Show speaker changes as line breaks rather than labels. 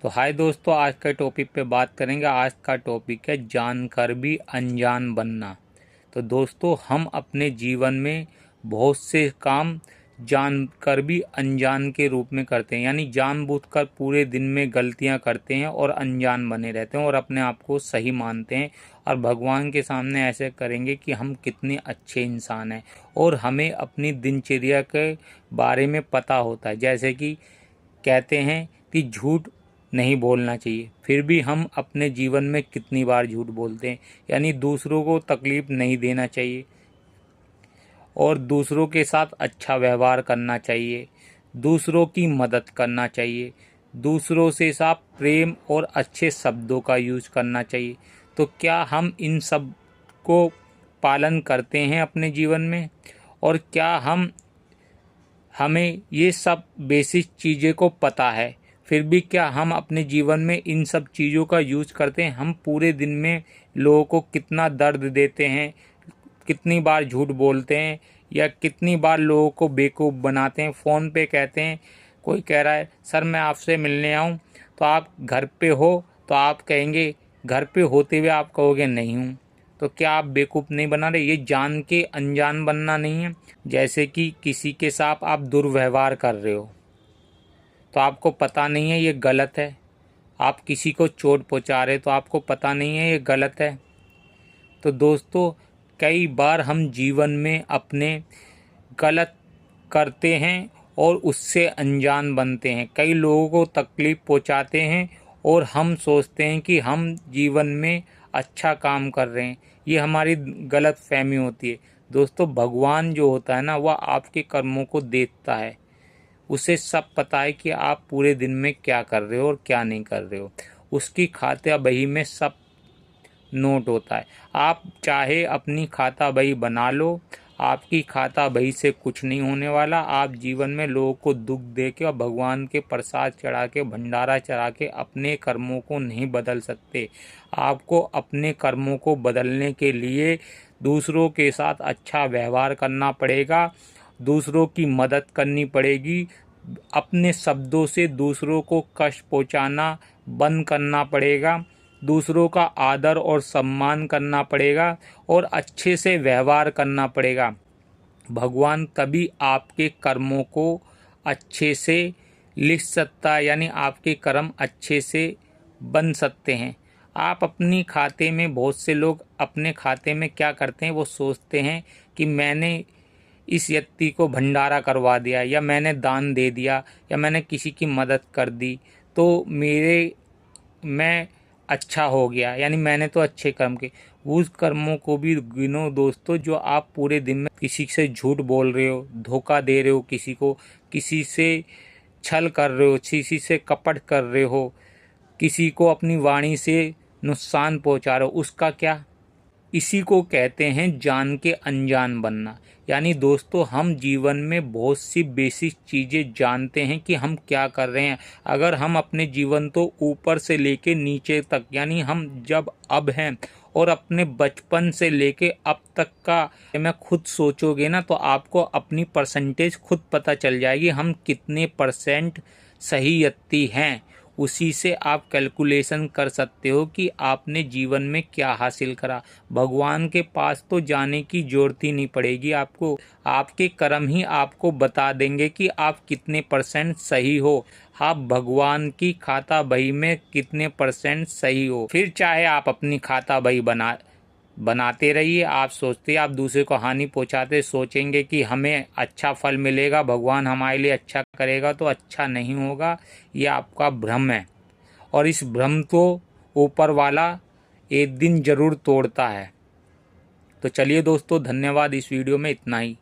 तो हाय दोस्तों, आज के टॉपिक पे बात करेंगे। आज का टॉपिक है जानकर भी अनजान बनना। तो दोस्तों, हम अपने जीवन में बहुत से काम जानकर भी अनजान के रूप में करते हैं, यानी जानबूझकर पूरे दिन में गलतियां करते हैं और अनजान बने रहते हैं और अपने आप को सही मानते हैं और भगवान के सामने ऐसे करेंगे कि हम कितने अच्छे इंसान हैं और हमें अपनी दिनचर्या के बारे में पता होता है। जैसे कि कहते हैं कि झूठ नहीं बोलना चाहिए, फिर भी हम अपने जीवन में कितनी बार झूठ बोलते हैं। यानी दूसरों को तकलीफ नहीं देना चाहिए और दूसरों के साथ अच्छा व्यवहार करना चाहिए, दूसरों की मदद करना चाहिए, दूसरों से साथ प्रेम और अच्छे शब्दों का यूज करना चाहिए। तो क्या हम इन सब को पालन करते हैं अपने जीवन में? और क्या हमें ये सब बेसिक चीज़ें को पता है, फिर भी क्या हम अपने जीवन में इन सब चीज़ों का यूज करते हैं? हम पूरे दिन में लोगों को कितना दर्द देते हैं, कितनी बार झूठ बोलते हैं या कितनी बार लोगों को बेवकूफ़ बनाते हैं। फ़ोन पे कहते हैं, कोई कह रहा है सर मैं आपसे मिलने आऊँ, तो आप घर पे हो तो आप कहेंगे, घर पे होते हुए आप कहोगे नहीं हूँ। तो क्या आप बेवकूफ़ नहीं बना रहे? ये जान के अनजान बनना नहीं है। जैसे कि किसी के साथ आप दुर्व्यवहार कर रहे हो तो आपको पता नहीं है ये गलत है। आप किसी को चोट पहुंचा रहे तो आपको पता नहीं है ये गलत है। तो दोस्तों, कई बार हम जीवन में अपने गलत करते हैं और उससे अनजान बनते हैं, कई लोगों को तकलीफ़ पहुंचाते हैं और हम सोचते हैं कि हम जीवन में अच्छा काम कर रहे हैं। ये हमारी गलत फहमी होती है। दोस्तों, भगवान जो होता है ना, वह आपके कर्मों को देखता है। उसे सब पता है कि आप पूरे दिन में क्या कर रहे हो और क्या नहीं कर रहे हो। उसकी खाता बही में सब नोट होता है। आप चाहे अपनी खाता बही बना लो, आपकी खाता बही से कुछ नहीं होने वाला। आप जीवन में लोगों को दुख दे के और भगवान के प्रसाद चढ़ा के, भंडारा चढ़ा के अपने कर्मों को नहीं बदल सकते। आपको अपने कर्मों को बदलने के लिए दूसरों के साथ अच्छा व्यवहार करना पड़ेगा, दूसरों की मदद करनी पड़ेगी, अपने शब्दों से दूसरों को कष्ट पहुंचाना बंद करना पड़ेगा, दूसरों का आदर और सम्मान करना पड़ेगा और अच्छे से व्यवहार करना पड़ेगा। भगवान तभी आपके कर्मों को अच्छे से लिख सकता है, यानी आपके कर्म अच्छे से बन सकते हैं। आप अपनी खाते में, बहुत से लोग अपने खाते में क्या करते हैं, वो सोचते हैं कि मैंने इस व्यक्ति को भंडारा करवा दिया या मैंने दान दे दिया या मैंने किसी की मदद कर दी तो मैं अच्छा हो गया, यानी मैंने तो अच्छे कर्म किए। उस कर्मों को भी गिनो दोस्तों, जो आप पूरे दिन में किसी से झूठ बोल रहे हो, धोखा दे रहे हो किसी को, किसी से छल कर रहे हो, किसी से कपट कर रहे हो, किसी को अपनी वाणी से नुकसान पहुंचा रहे हो, उसका क्या? इसी को कहते हैं जान के अनजान बनना। यानी दोस्तों, हम जीवन में बहुत सी बेसिक चीज़ें जानते हैं कि हम क्या कर रहे हैं। अगर हम अपने जीवन तो ऊपर से लेके नीचे तक, यानी हम जब अब हैं और अपने बचपन से लेके अब तक का में खुद सोचोगे ना, तो आपको अपनी परसेंटेज खुद पता चल जाएगी, हम कितने परसेंट सही व्यक्ति हैं। उसी से आप कैलकुलेशन कर सकते हो कि आपने जीवन में क्या हासिल करा। भगवान के पास तो जाने की जरूरत ही नहीं पड़ेगी आपको, आपके कर्म ही आपको बता देंगे कि आप कितने परसेंट सही हो, आप भगवान की खाता बही में कितने परसेंट सही हो। फिर चाहे आप अपनी खाता बही बनाते रहिए, आप सोचते, आप दूसरे को हानि पहुंचाते, सोचेंगे कि हमें अच्छा फल मिलेगा, भगवान हमारे लिए अच्छा करेगा, तो अच्छा नहीं होगा। ये आपका भ्रम है और इस भ्रम को ऊपर वाला एक दिन जरूर तोड़ता है। तो चलिए दोस्तों, धन्यवाद। इस वीडियो में इतना ही।